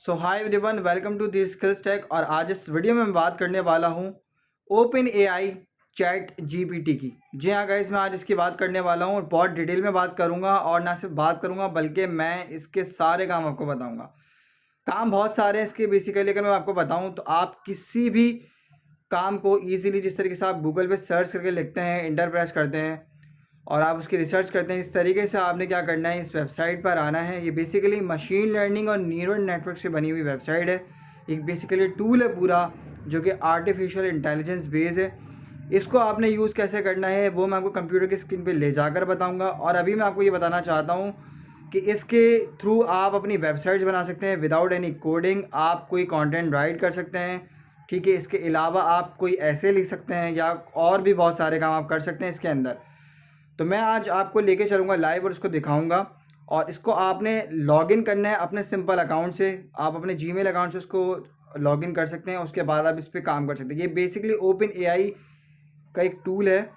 So hi everyone, welcome to the skills tech. और आज इस वीडियो में मैं बात करने वाला हूँ ओपन एआई चैट जीपीटी की। जी हाँ गाइस, मैं आज इसकी बात करने वाला हूँ और बहुत डिटेल में बात करूँगा। और ना सिर्फ बात करूँगा बल्कि मैं इसके सारे काम आपको बताऊँगा। काम बहुत सारे हैं इसके बेसिकली, अगर मैं आपको बताऊँ तो आप किसी भी काम को ईजिली, जिस तरीके से आप गूगल पे सर्च करके लिखते हैं, इंटर प्रेस करते हैं और आप उसकी रिसर्च करते हैं, इस तरीके से आपने क्या करना है, इस वेबसाइट पर आना है। ये बेसिकली मशीन लर्निंग और न्यूरल नेटवर्क से बनी हुई वेबसाइट है। एक बेसिकली टूल है पूरा, जो कि आर्टिफिशियल इंटेलिजेंस बेस है। इसको आपने यूज़ कैसे करना है वो मैं आपको कंप्यूटर की स्क्रीन पे ले जाकर बताऊंगा। और अभी मैं आपको ये बताना चाहता हूँ कि इसके थ्रू आप अपनी वेबसाइट्स बना सकते हैं विदाउट एनी कोडिंग। आप कोई कंटेंट राइट कर सकते हैं, ठीक है। इसके अलावा आप कोई ऐसे लिख सकते हैं या और भी बहुत सारे काम आप कर सकते हैं इसके अंदर। तो मैं आज आपको लेके चलूँगा लाइव और इसको दिखाऊंगा। और इसको आपने लॉगिन करना है अपने सिंपल अकाउंट से। आप अपने जीमेल अकाउंट से उसको लॉगिन कर सकते हैं, उसके बाद आप इस पर काम कर सकते हैं। ये बेसिकली ओपन एआई का एक टूल है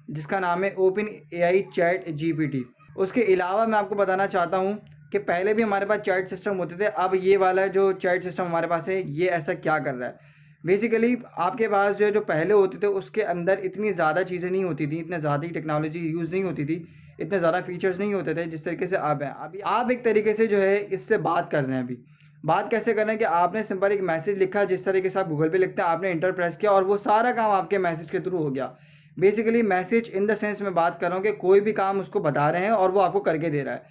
जिसका नाम है ओपन एआई चैट जीपीटी। उसके अलावा मैं आपको बताना चाहता हूँ कि पहले भी हमारे पास चैट सिस्टम होते थे। अब ये वाला जो चैट सिस्टम हमारे पास है, ये ऐसा क्या कर रहा है। बेसिकली आपके पास जो पहले होते थे उसके अंदर इतनी ज़्यादा चीज़ें नहीं होती थी, इतने ज़्यादा टेक्नोलॉजी यूज़ नहीं होती थी, इतने ज़्यादा फीचर्स नहीं होते थे जिस तरीके से आप हैं। अभी आप एक तरीके से जो है इससे बात कर रहे हैं। अभी बात कैसे कर रहे हैं कि आपने सिंपल एक मैसेज लिखा, जिस तरीके से आप गूगल पे लिखते हैं, आपने इंटर प्रेस किया और वो सारा काम आपके मैसेज के थ्रू हो गया। Basically message in the sense मैं बात कर रहा हूँ कि कोई भी काम उसको बता रहे हैं और वो आपको करके दे रहा है,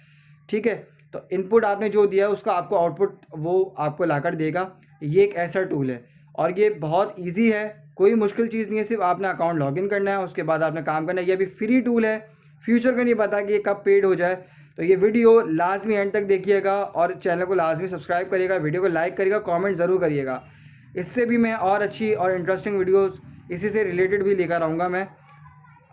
ठीक है। तो इनपुट आपने जो दिया है उसका आपको आउटपुट वो आपको लाकर देगा। ये एक ऐसा टूल है और ये बहुत ईजी है, कोई मुश्किल चीज़ नहीं है। सिर्फ आपने अकाउंट लॉगिन करना है, उसके बाद आपने काम करना है। ये अभी फ्री टूल है, फ्यूचर का नहीं पता कि ये कब पेड हो जाए। तो ये वीडियो लाजमी एंड तक देखिएगा और चैनल को लाजमी सब्सक्राइब करिएगा, वीडियो को लाइक करिएगा, कमेंट ज़रूर करिएगा। इससे भी मैं और अच्छी और इंटरेस्टिंग वीडियोस इसी से रिलेटेड भी लेकर आऊँगा मैं।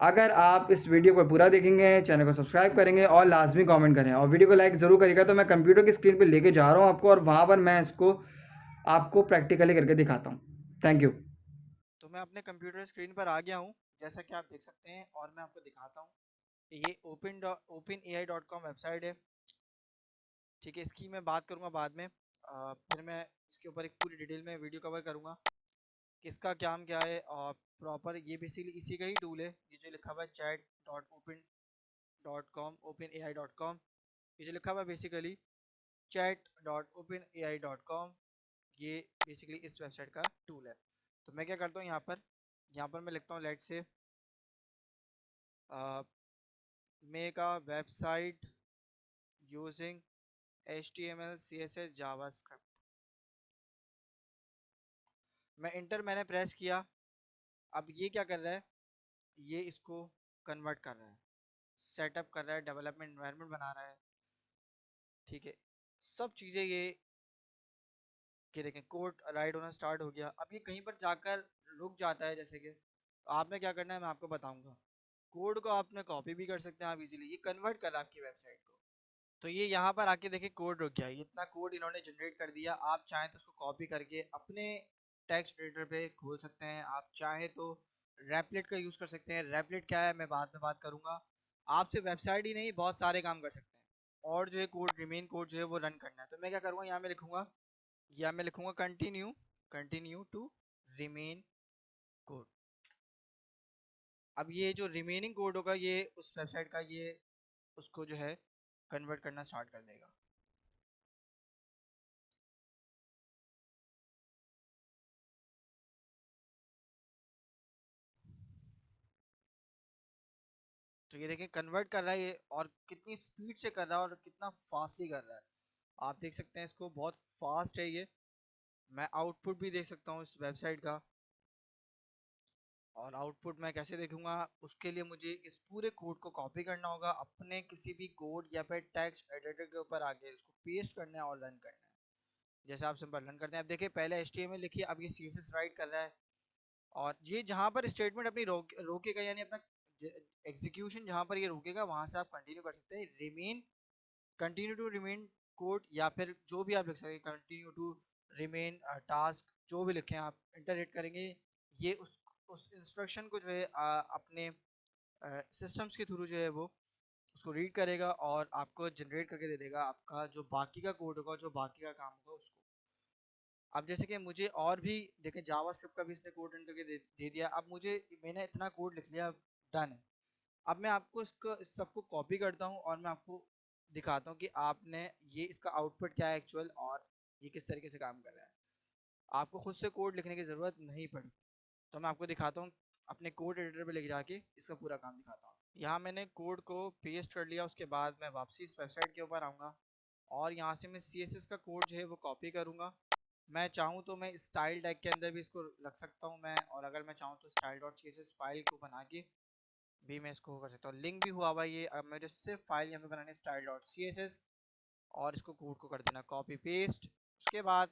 अगर आप इस वीडियो को पूरा देखेंगे, चैनल को सब्सक्राइब करेंगे और लाजमी कमेंट करें और वीडियो को लाइक ज़रूर करिएगा, तो मैं कंप्यूटर की स्क्रीन पे लेके जा रहा हूँ आपको और वहाँ पर मैं इसको आपको प्रैक्टिकली करके दिखाता हूँ। Thank you. तो मैं अपने कंप्यूटर स्क्रीन पर आ गया हूँ, जैसा कि आप देख सकते हैं, और मैं आपको दिखाता हूँ कि ये open A I dot com website है। ठीक है, इसकी मैं बात करूँगा बाद में। फिर मैं इसके ऊपर एक पूरी डिटेल में वीडियो कवर करूँगा कि इसका काम क्या है। और प्रॉपर ये बेसिकली इसी का ही टूल है, ये जो लिखा हुआ है chat dot open dot com, open A I dot com. ये जो लिखा हुआ है basically chat dot open A I dot com, ये बेसिकली इस वेबसाइट का टूल है। तो मैं क्या करता हूँ, यहाँ पर मैं लिखता हूँ लेट से make a website using HTML CSS JavaScript। मैंने प्रेस किया। अब ये क्या कर रहा है, ये इसको कन्वर्ट कर रहा है, सेटअप कर रहा है, डेवलपमेंट एनवायरनमेंट बना रहा है। ठीक है, सब चीज़ें ये देखें, कोड राइट होना स्टार्ट हो गया। अब ये कहीं पर जाकर रुक जाता है, जैसे कि तो आपने क्या करना है मैं आपको बताऊंगा। कोड को आपने कॉपी भी कर सकते हैं आप इजीली, ये कन्वर्ट कर रहा है आपकी वेबसाइट को। तो ये यहाँ पर आके देखें कोड रुक गया, ये इतना कोड इन्होंने जनरेट कर दिया। आप चाहें तो उसको कॉपी करके अपने टेक्स्ट एडिटर पे खोल सकते हैं। आप चाहें तो रैपलेट का यूज़ कर सकते हैं। रैपलेट क्या है मैं बाद में बात करूंगा। आप सिर्फ वेबसाइट ही नहीं, बहुत सारे काम कर सकते हैं। और जो है कोड, रिमेन कोड जो है वो रन करना है। तो मैं क्या करूँगा, यहाँ में लिखूंगा, या मैं लिखूंगा कंटिन्यू टू रिमेन कोड। अब ये जो रिमेनिंग कोड होगा, ये उस वेबसाइट का, ये उसको जो है कन्वर्ट करना स्टार्ट कर देगा। तो ये देखें कन्वर्ट कर रहा है ये, और कितनी स्पीड से कर रहा है और कितना फास्टली कर रहा है। आप देख सकते हैं इसको, बहुत फास्ट है ये। मैं आउटपुट भी देख सकता हूँ इस वेबसाइट का। और आउटपुट मैं कैसे देखूंगा, उसके लिए मुझे इस पूरे कोड को कॉपी करना होगा अपने किसी भी कोड या फिर टेक्स्ट एडिटर के ऊपर, आगे इसको पेस्ट करना है और रन करना है। जैसे आप सिंपल रन करते हैं, अब देखिए पहले HTML लिखिए, अब ये CSS राइट कर रहा है। और ये जहाँ पर स्टेटमेंट अपनी रोकेगा, यानी अपना एग्जीक्यूशन जहाँ पर ये रोकेगा, वहां से आप कंटिन्यू कर सकते हैं। कंटिन्यू टू रिमेन कोड, या फिर जो भी आप लिख सकते हैं, कंटिन्यू टू रिमेन टास्क, जो भी लिखें आप इंटर हिट करेंगे, ये उस इंस्ट्रक्शन को जो है अपने सिस्टम्स के थ्रू जो है वो उसको रीड करेगा और आपको जनरेट करके दे देगा, आपका जो बाकी का कोड होगा, जो बाकी का काम होगा उसको। अब जैसे कि मुझे और भी देखें, जावास्क्रिप्ट का भी इसने कोड रन करके दे दिया। अब मैंने इतना कोड लिख लिया, डन है। अब मैं आपको इसको इस सबको कॉपी करता हूँ और मैं आपको दिखाता हूँ कि आपने ये इसका आउटपुट क्या है एक्चुअल, और ये किस तरीके से काम कर रहा है। आपको खुद से कोड लिखने की ज़रूरत नहीं पड़ी। तो मैं आपको दिखाता हूँ, अपने कोड एडिटर पे लेके जाके इसका पूरा काम दिखाता हूँ। यहाँ मैंने कोड को पेस्ट कर लिया, उसके बाद मैं वापसी इस वेबसाइट के ऊपर आऊँगा और यहाँ से मैं CSS का कोड जो है वो कॉपी करूँगा। मैं चाहूँ तो मैं स्टाइल टैग के अंदर भी इसको रख सकता हूँ मैं, और अगर मैं चाहूँ तो स्टाइल डॉट CSS फाइल को बना के भी मैं इसको कर सकता हूँ। लिंक भी हुआ हुआ ये। अब मुझे सिर्फ फाइल यहाँ पे बनानी है स्टाइल डॉट CSS, और इसको कोड को कर देना कॉपी पेस्ट। उसके बाद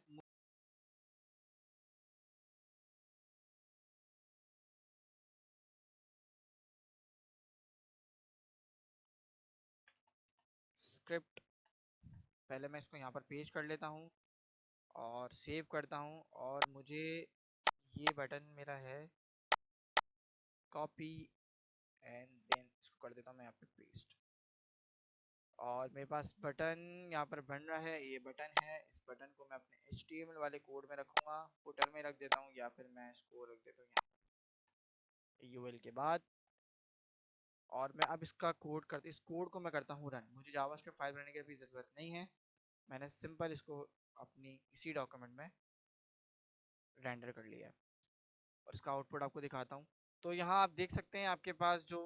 स्क्रिप्ट, पहले मैं इसको यहाँ पर पेस्ट कर लेता हूँ और सेव करता हूँ, और मुझे ये बटन मेरा है कॉपी, एंड देन इसको कर देता हूँ मैं यहाँ पे पेस्ट। और मेरे पास बटन यहाँ पर बन रहा है, ये बटन है। इस बटन को मैं अपने HTML वाले कोड में रखूँगा, फुटर में रख देता हूँ, या फिर मैं इसको रख देता हूँ यहाँ UL के बाद। और मैं अब इसका इस कोड को मैं करता हूँ रन। मुझे जावास्क्रिप्ट फाइल बनाने की अभी ज़रूरत नहीं है, मैंने सिंपल इसको अपनी इसी डॉक्यूमेंट में रेंडर कर लिया है। और इसका आउटपुट आपको दिखाता हूँ। तो यहाँ आप देख सकते हैं आपके पास जो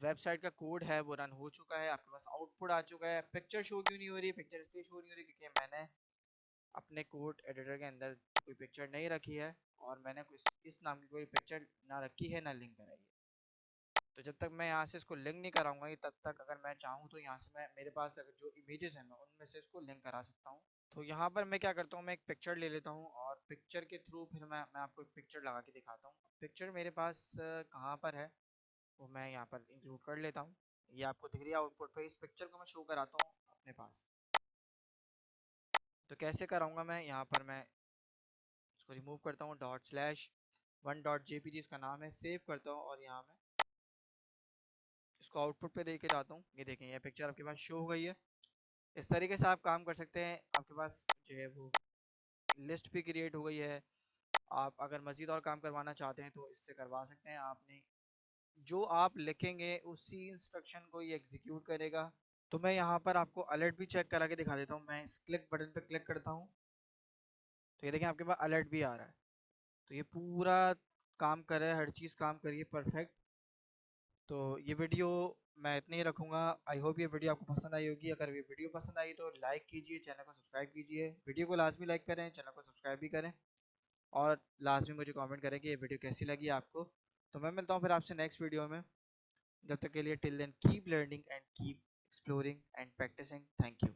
वेबसाइट का कोड है वो रन हो चुका है, आपके पास आउटपुट आ चुका है। पिक्चर शो क्यों नहीं हो रही? पिक्चर इसलिए शो नहीं हो रही क्योंकि मैंने अपने कोड एडिटर के अंदर कोई पिक्चर नहीं रखी है, और मैंने इस नाम की कोई पिक्चर ना रखी है ना लिंक कराई है। तो जब तक मैं यहाँ से इसको लिंक नहीं कराऊंगा, तब तक अगर मैं चाहूँ तो यहाँ से मैं, मेरे पास अगर जो इमेजेस हैं मैं उनमें से इसको लिंक करा सकता हूँ। तो यहाँ पर मैं क्या करता हूँ, मैं एक पिक्चर ले लेता हूँ और पिक्चर के थ्रू फिर मैं आपको एक पिक्चर लगा के दिखाता हूँ। पिक्चर मेरे पास कहाँ पर है वो मैं यहाँ पर इंक्लूड कर लेता हूँ। ये आपको दिख रही है आउटपुट पे। इस पिक्चर को मैं शो कराता हूँ अपने पास। तो कैसे कराऊंगा मैं, यहाँ पर मैं इसको रिमूव करता हूँ, ./1.jpg इसका नाम है, सेव करता हूँ और यहाँ मैं इसको आउटपुट पे देके जाता हूँ। ये देखें, ये पिक्चर आपके पास शो हो गई है। इस तरीके से आप काम कर सकते हैं। आपके पास जो है वो लिस्ट भी क्रिएट हो गई है। आप अगर मज़ीद और काम करवाना चाहते हैं तो इससे करवा सकते हैं। आपने जो आप लिखेंगे उसी इंस्ट्रक्शन को ये एग्जीक्यूट करेगा। तो मैं यहाँ पर आपको अलर्ट भी चेक करा के दिखा देता हूँ। मैं इस क्लिक बटन पे क्लिक करता हूँ तो ये देखें आपके पास अलर्ट भी आ रहा है। तो ये पूरा काम कर रहा है, हर चीज़ काम करिए परफेक्ट। तो ये वीडियो मैं इतनी ही रखूँगा। आई होप ये वीडियो आपको पसंद आई होगी। अगर ये वीडियो पसंद आई तो लाइक कीजिए, चैनल को सब्सक्राइब कीजिए। वीडियो को लाजमी लाइक करें, चैनल को सब्सक्राइब भी करें, और लाजमी मुझे कमेंट करें कि ये वीडियो कैसी लगी आपको। तो मैं मिलता हूँ फिर आपसे नेक्स्ट वीडियो में। जब तक के लिए till then keep learning and keep exploring and practicing. Thank you.